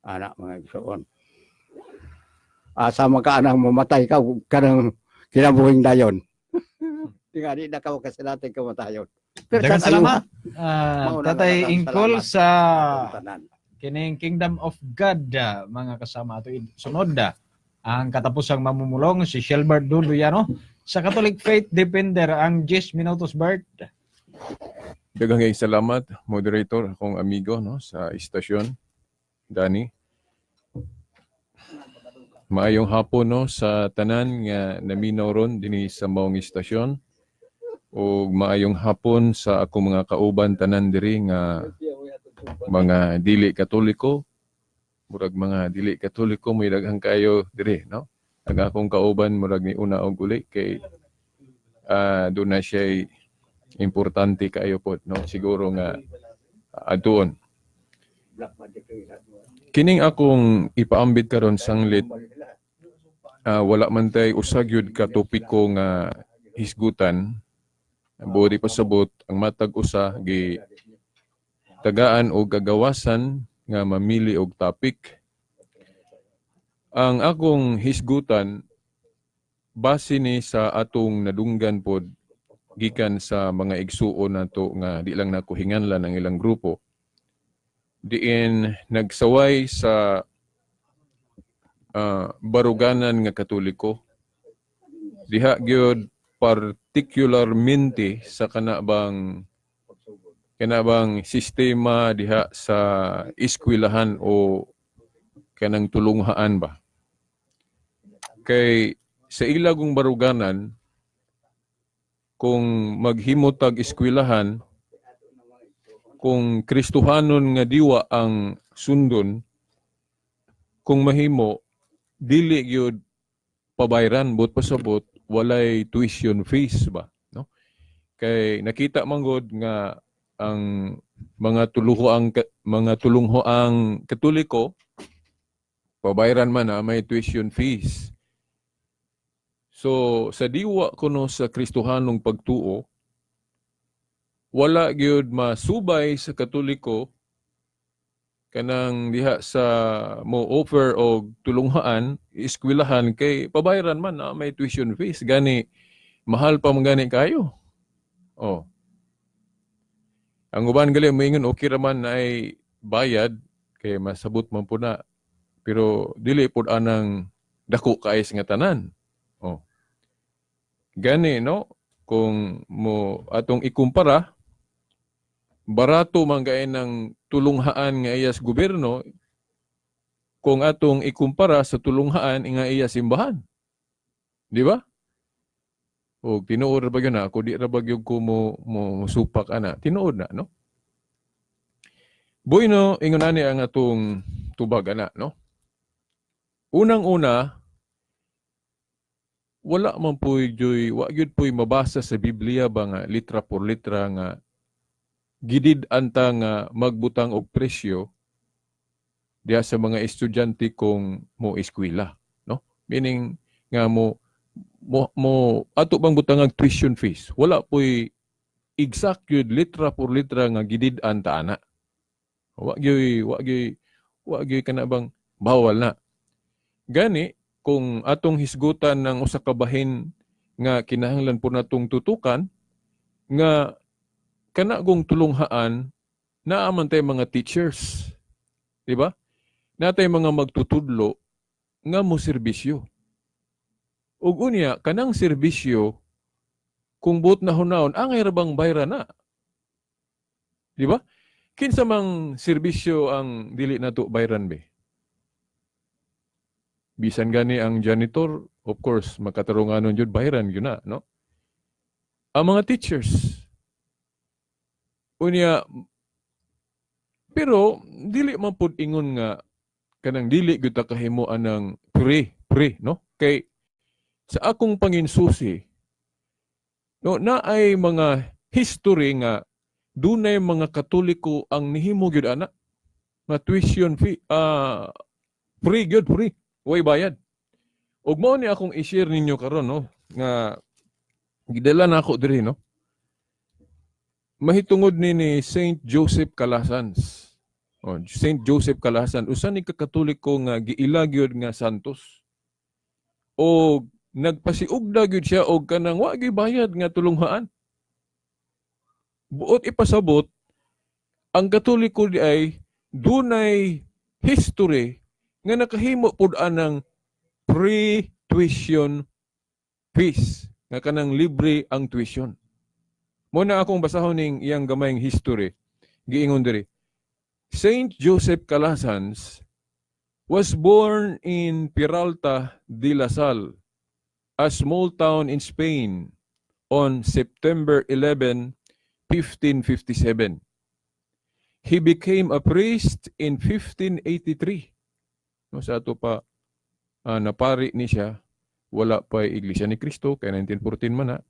Anak mga igsoon. Asa man ka anang mamatay ka kanang kinabuhing dayon. Tinga di na ka kasalanan kamatayon. Daghang salamat. Mauna Tatay lang, Ingkol salamat. sa Tanan. kining Kingdom of God, mga kasama ato sunod ang katapusang mamumulong si Shelbert Duduyano sa Catholic Faith Defender ang 10 minutos Bert. Daghang salamat, moderator, akong amigo no sa istasyon, Dani. Maayong hapon no sa tanan nga naminaw ron dinhi sa maong istasyon. O maayong hapon sa akong mga kauban tanan diri nga mga dili katoliko. Murag mga dili katoliko may daghang kayo diri no. Ang akong kauban murag ni una og uli kay doon na siya importante kayo po no siguro nga adtuon. Kining akong ipaambit karon sanglit wala man tay usag yun ka topiko nga hisgutan. Budi pasabot ang matag usa gi tagaan o gagawasan nga mamili og topic. Ang akong hisgutan base ni sa atong nadunggan pod gikan sa mga igsuon nato nga di lang nako hinganlan ang ilang grupo. Diin nagsaway sa baruganan nga Katoliko. Diha gyud particularmente sa kanabang sistema diha sa eskwelahan o kanang tulunghaan ba. Kay sa ilagong baruganan kung maghimotag eskwelahan kung Kristohanon nga diwa ang sundon kung mahimo dili gyud pabayran but pasabot walay tuition fees ba no kay nakita man gud nga ang mga tulunghoang Katoliko pabayran man na may tuition fees. So sa diwa kuno sa Kristohanong pagtuo wala gyud masubay sa Katoliko kanang diha sa mo offer og tulunghaan eskwelahan kay pabayran man na may tuition fees gani mahal pa man gani kayo. Oh. Ang uban gali moingon okay ra man na ay bayad kay masabot man po na pero dili pod anang dako kaayos nga tanan. Oh. Gani no kung mo atong ikumpara barato man gay ng tulunghaan nga iya sa gobyerno kung atong ikumpara sa tulunghaan nga iya simbahan. Di ba? O tinuod ra ba yun na? Ako di ra ba yun ko mo supak ana. Tinuod na, no? Bueno, ingon ani ang atong tubag ana, no? Unang-una, wala man po'y joy, wa gyud po'y mabasa sa Biblia ba nga litra por litra nga gidid anta nga magbutang og presyo diya sa mga estudyante kung mo eskwela, no? Meaning nga mo ato bang butang og tuition fees. Wala po'y exact yun litra por litra nga gidid anta ana. Wa gyud kana bang bawal na. Gani kung atong hisgutan ng usa ka bahin nga kinahanglan po natong tutukan nga kanagong tulunghaan naaman tay mga teachers. Di ba? Natay mga magtutudlo nga mo serbisyo. Ug unya kanang serbisyo kung buot na hunahon angay ra bang bayra na. Di ba? Kinsa mang serbisyo ang dili nato bayran be? Bisan gani ang janitor, of course, makatarunganon jud bayran gyud na, no? Ang mga teachers unya pero dili man pud ingon nga kanang dili gyud ta kahimuan ng free, no? Kay sa akong panginsusi no naay mga history nga dunay mga Katoliko ang nihimo gyud ana nga tuition fee free way bayad. Ug mao ni akong i-share ninyo karon no nga gidala na ako diri no. Mahitungod ni Saint Joseph Calasans. O, Saint Joseph Kalasan, usa ni kakatoliko nga giilagyod nga santos. O nagpasiugda gyud siya og kanang wa gyud bayad nga tulunghaan. Buot ipasabot, ang katoliko di ay dunay history nga nakahimo pud anang pre-tuition fees, nga kanang libre ang tuition. Muna akong basahon ning iyang gamayng history. Giingon diri, Saint Joseph Calasans was born in Peralta de la Salle, a small town in Spain, on September 11, 1557. He became a priest in 1583. No, sa ato pa napari ni siya, wala pa Iglesia ni Cristo, kay 1914 man na.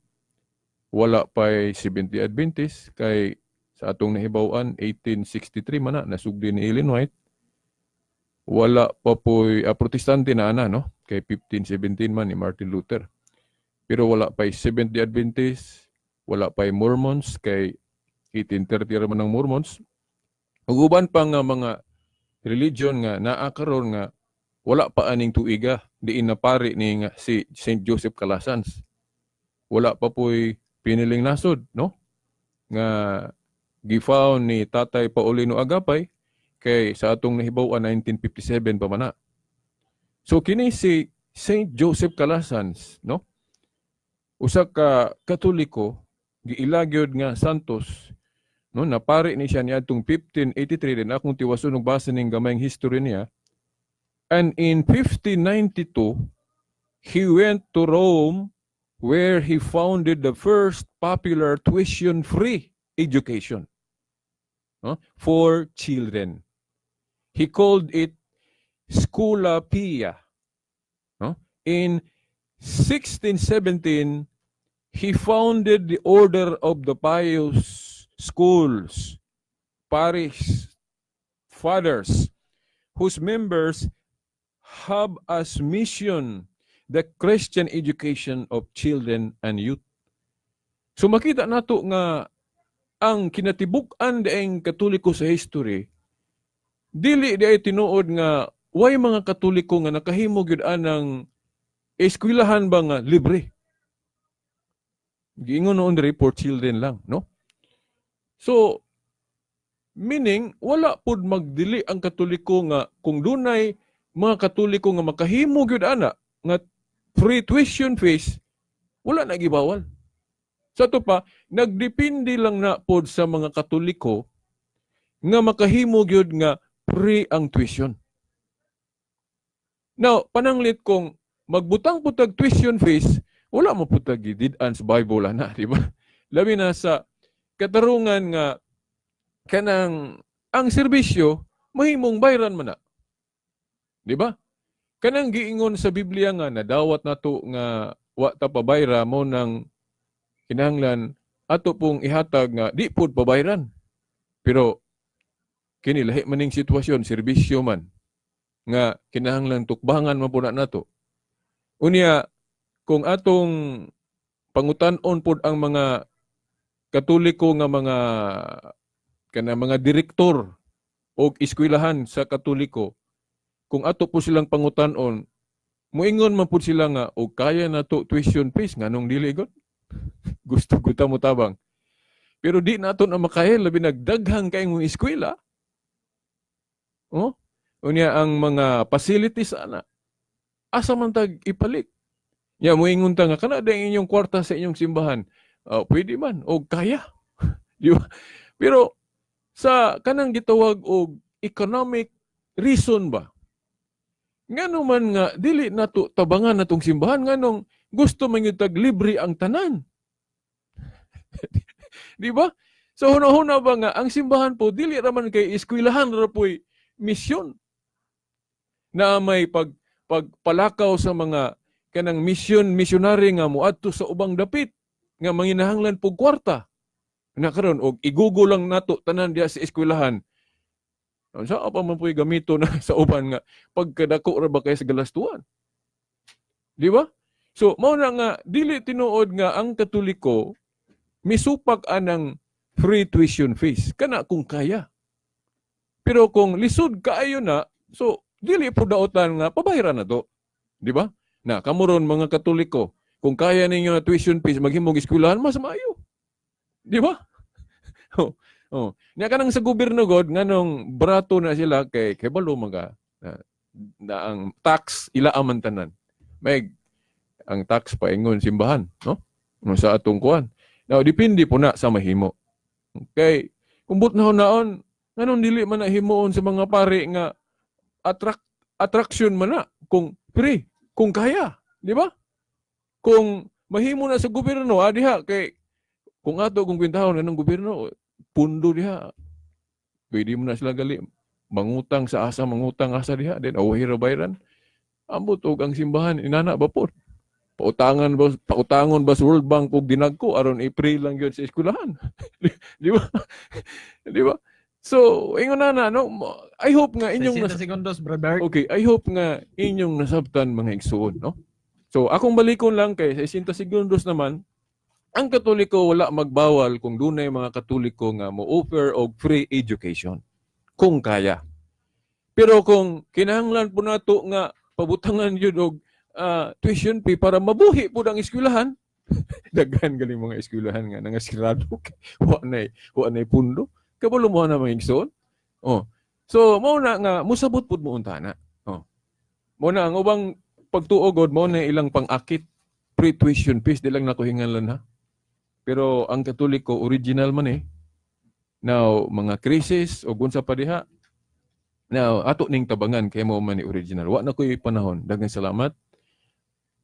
Wala pa Seventh-day Adventist, kay sa atong nahibawan, 1863 man na, nasugdi ni Ellen White. Wala pa po protestante na no? Kay 1517 man ni Martin Luther. Pero wala pa Seventh-day Adventist, wala pa Mormons, kay 1830 man ng Mormons. Uguban pa nga mga religion nga naakaroon nga wala pa aning tuiga, diin na pari ni nga si Saint Joseph Calasans. Wala pa po'y piniling nasod, no? Nga gifound ni Tatay Paulino Agapay, kay sa atong nahibaw 1957 pa man na. So kini si Saint Joseph Calasans, no? Usa ka Katoliko, giilagyod nga santos, no? Napari ni siya niadtong 1583 din akong tiwason og basa ning gamayng history niya. And in 1592, he went to Rome, where he founded the first popular tuition-free education for children. He called it Schola Pia. In 1617, he founded the Order of the Pious Schools, parish fathers, whose members have as mission the Christian education of children and youth. So makita nato nga ang kinatibuk-an daing Katoliko sa history, dili di ay tinuod nga way mga Katoliko nga nakahimo gyud anang eskwelahan ba nga libre. Giingon noon diri for children lang, no? So meaning wala pud magdili ang Katoliko nga kung dunay mga Katoliko nga makahimo gyud ana nga free tuition fees, wala na gibawal. Sa to pa, nagdepende lang na pod sa mga Katoliko nga makahimo gyud nga free ang tuition. Now, pananglit kung magbutang putag tuition fees, wala mo putag gidid-an sa Bible na, di ba? Labi na sa katarungan nga kanang ang serbisyo mahimong bayran man na. Di ba? Kanang giingon sa Biblia nga nadawat nato nga wa ta pabayra mo nang kinahanglan ato pong ihatag nga di pud pabayran. Pero kini lahi maning sitwasyon, serbisyo man nga kinahanglan tukbangan man pud nato. Unya kung atong pangutan-on pud ang mga Katoliko nga mga direktor o eskwelahan sa Katoliko, kung ato po silang pangutan-on, muingon man po sila nga, o kaya na to tuition fees, nga nung dili god. Gusto guta mo tabang. Pero di na ito na makaya, labi nagdaghang kayong mga eskwela. Oh? Unya ang mga facilities, ana, asa man tag ipalik. Ya, muingon ta nga, kana dahil inyong kwarta sa inyong simbahan, pwede man, o kaya. Di ba? Pero, sa kanang gitawag og economic reason ba? Ngano man nga dili nato tabangan natong simbahan nganong gusto man gyud tag libre ang tanan. Di ba? So huna-huna ba nga ang simbahan po dili ra man kay eskwelahan ra po'y misyon. Na may pagpalakaw sa mga kanang misyonary nga moadto sa ubang dapit nga manginahanglan pug kwarta. Na karon og igugo lang nato tanan diha sa eskwelahan. Sa apa man po'y gamito na sa uban nga pagkadako ra ba kay sa galastuan. Di ba? So mao na nga dili tinuod nga ang Katoliko misupak anang free tuition fees kana kung kaya. Pero kung lisod kaayo na, so dili po daotan nga pabayaran na to. Di ba? Na kamuron mga Katoliko, kung kaya ninyo na tuition fees maghimong eskwelahan, mas maayo. Di ba? Nya kanang sa gobyerno god nganong barato na sila kay balo mga na ang tax ila amantanan. May ang tax paingon simbahan, no? Sa atong kuan. Now depende po na sa mahimo. Kay kumbot naon nganon dili man na himuon sa mga pare nga attraction man na kung free, kung kaya, di ba? Kung mahimo na sa gobyerno, diha kay kung ato kung kwintahon ng gobyerno, pundo diha. Pwede mo na sila gali mangutang sa asa, mangutang asa diha, then away ra bayran. Ambot og ang simbahan inana ba po? Pautangan ba sa World Bank og dinagko aron April lang gyud sa eskwelahan. Di ba? Di ba? So, ingon na no, I hope nga inyong 60 segundos, brother. okay, I hope nga inyong nasabtan mga igsuon, no? So, akong balikon lang kay 60 segundos naman, ang Katoliko wala magbawal kung dunay mga Katoliko nga mo-offer og free education kung kaya. Pero kung kinahanglan po nato nga pabutangan yun og tuition fee para mabuhi po ang eskwelahan, daghan galing mga eskwelahan nga nangasirado, wa nay pundo. Kabalo mo na mga igsoon. So, mao na nga musabot pud mo untana. Mao na ang ubang pagtuogod mo na ilang pang-akit free tuition fees di lang nakuhinganlan ha. Pero ang Katoliko original man eh. Now, mga krisis o gunsa pa diha. Now, ato ning tabangan kay mo man ni original. Wa na koy panahon. Daghang salamat.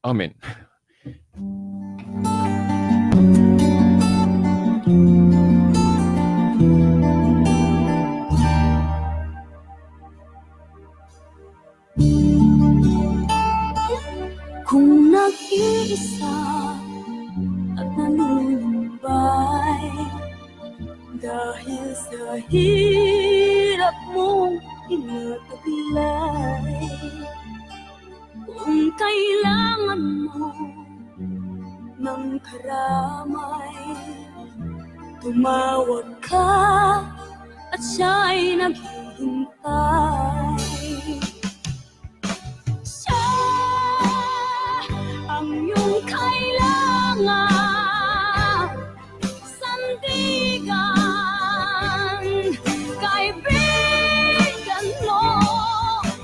Amen. Kung nag-iisa at nanunumbay dahil sa hirap mong inataglay, kung kailangan mo ng karamay, tumawag ka at siya'y naghihintay. Ang iyong kailangan, sandigan, kaibigan mo,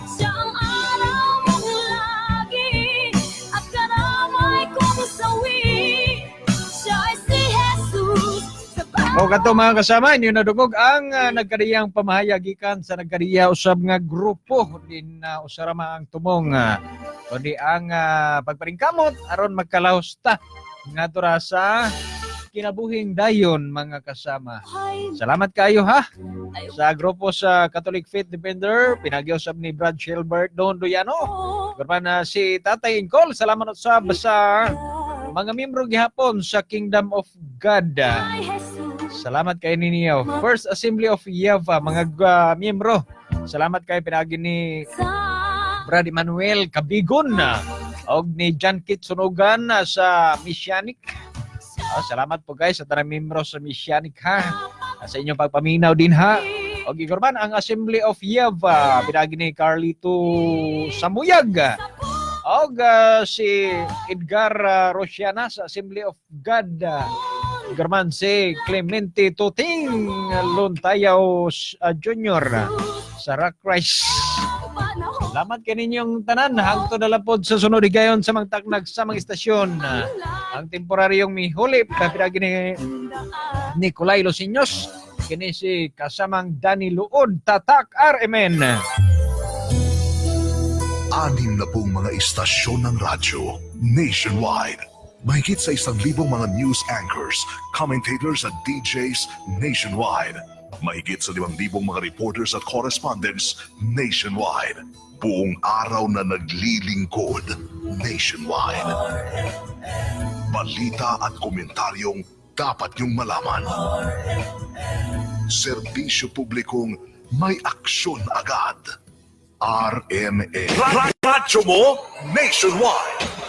siya ang araw mong lagi, at karamay kong sawi, siya ay si Jesus. O kato mga kasama, inyo nadugog ang nagkariyang pamahayagikan sa nagkariya usab nga grupo din usarama ang tumong kundi ang pagparingkamot aron magkalahos ta ngadto ra sa kinabuhing dayon mga kasama. Salamat kayo ha sa grupo sa Catholic Faith Defender pinag-usab ni Brad Shelbert Don Duyano. Gurman si Tatay Incol, salamat sa mga miyembro gihapon sa Kingdom of God. Salamat kay ninyo. First Assembly of Yava, mga miyembro. Salamat kay pinagi ni Brad Emmanuel Kabigon og ni John Kit Sunugan sa Messianic. Salamat po guys sa tanang miyembro sa Messianic ha. Sa inyong pagpaminaw din ha. Og igorban ang Assembly of Yava, pinagi ni Carlito Samuyag. Og si Edgar Rosiana sa Assembly of God. German si Clemente Tuting Luntayaw Jr. sa Rock Rice. Salamat kaninyong tanan. Hangtod na lapod sa sunod higayon sa mga taknag sa mga istasyon. Ang temporaryong mihulip kapiragi ni Nicolay Losiños. Kini si kasamang Danny Luod Tatak RMN. 60 mga istasyon ng radyo nationwide. Mahigit sa 1,000 mga news anchors, commentators at DJs nationwide. Mahigit sa 5,000 mga reporters at correspondents nationwide. Buong araw na naglilingkod nationwide. Balita at komentaryong dapat niyong malaman. Serbisyo publikong may aksyon agad. RMA. Radyo mo nationwide.